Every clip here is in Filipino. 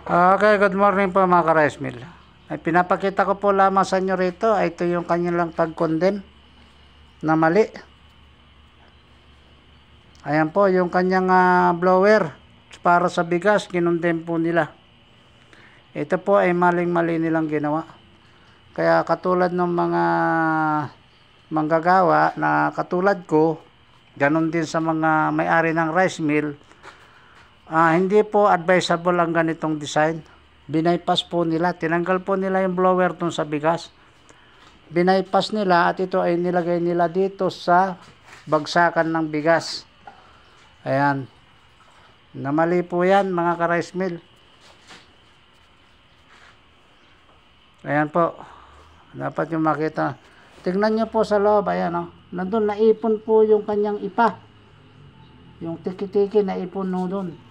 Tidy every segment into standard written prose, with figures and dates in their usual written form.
Okay, good morning po mga ka-rice mill. Ay pinapakita ko po lamang sa inyo rito ay ito yung kanilang pag-condemn na mali. Ayan po yung kanyang blower para sa bigas, kinondemn po nila. Ito po ay maling-mali nilang ginawa. Kaya katulad ng mga manggagawa na katulad ko, ganun din sa mga may-ari ng rice mill, hindi po advisable ang ganitong design. Binaypas po nila, tinanggal po nila yung blower dun sa bigas. Binaypas nila at ito ay nilagay nila dito sa bagsakan ng bigas. Ayan. Namali po yan mga ka-rice mill. Ayan po. Dapat yung makita. Tingnan nyo po sa loob. Ayan o. Nandun naipon po yung kanyang ipa. Yung tiki-tiki naipon no dun.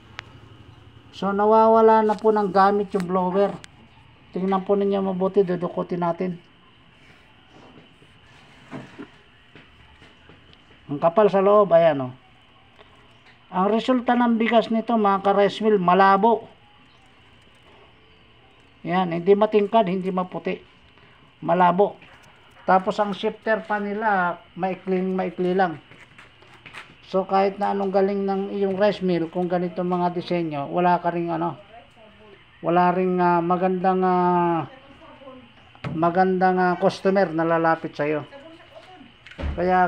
So nawawala na po ng gamit yung blower. Tingnan po ninyo mabuti, dudukutin natin. Ang kapal sa loob, ayan o. Ang resulta ng bigas nito mga ka-rice mill, malabo. Yan, hindi matingkad, hindi maputi. Malabo. Tapos ang shifter pa nila, maikli lang. So kahit na anong galing ng iyong rice mill, kung ganito mga disenyo, wala ka ring wala ring magandang customer na lalapit sa iyo. Kaya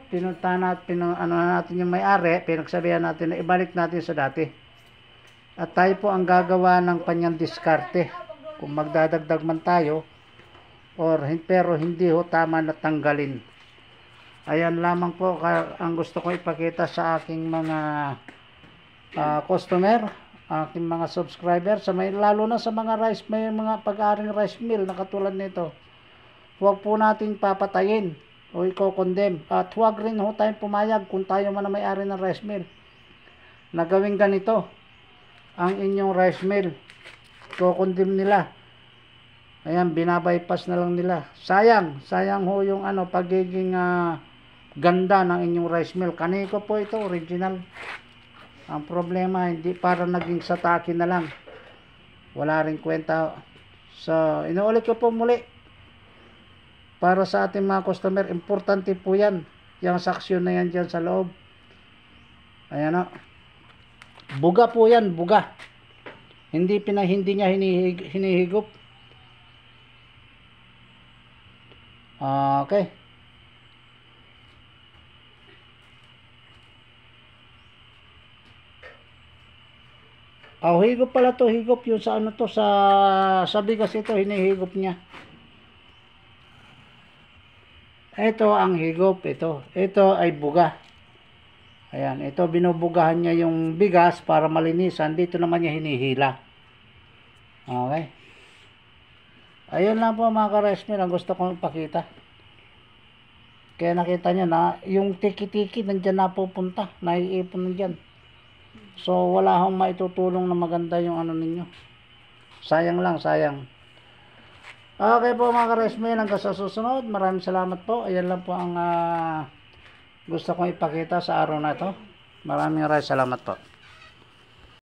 pinunta natin natin yung may-ari, pinagsabihan natin na ibalik natin sa dati. At tayo po ang gagawa ng kanyang diskarte. Kung magdadagdag man tayo pero hindi ho tama na tanggalin. Ayan lamang po ang gusto ko ipakita sa aking mga customer, aking mga subscriber, lalo na sa mga may mga pag-aaring rice mill na katulad nito. Huwag po nating papatayin o i-condemn. At huwag rin ho tayong pumayag kung tayo man na may-ari ng rice mill na gawing ganito ang inyong rice mill. I-condemn nila. Ayan, binabypass na lang nila. Sayang ho yung pagiging ganda ng inyong rice mill. Kaniko po ito, original. Ang problema, hindi para naging sataki na lang. Wala rin kwenta. So, inuulit ko po muli. Para sa ating mga customer, importante po yan. Yung saksyon na yan dyan sa loob. Ayan o. Buga po yan, buga. Hindi niya hinihigop. Okay. Higop pala to, higop yun sa sa bigas ito, hinihigop niya. Ito ang higop, ito ay buga. Ayan, ito binubugahan niya yung bigas para malinisan, dito naman niya hinihila. Okay. Ayun lang po mga ka-rice mill ang gusto kong ipakita. Kaya nakita nyo na yung tiki-tiki nandyan napupunta, naiipon nandyan. So wala akong maitutulong na maganda yung ninyo. Sayang lang, sayang. Okay po mga ka-rice mill, hanggang sa susunod. Maraming salamat po. Ayan lang po ang gusto kong ipakita sa araw na ito. Maraming salamat po.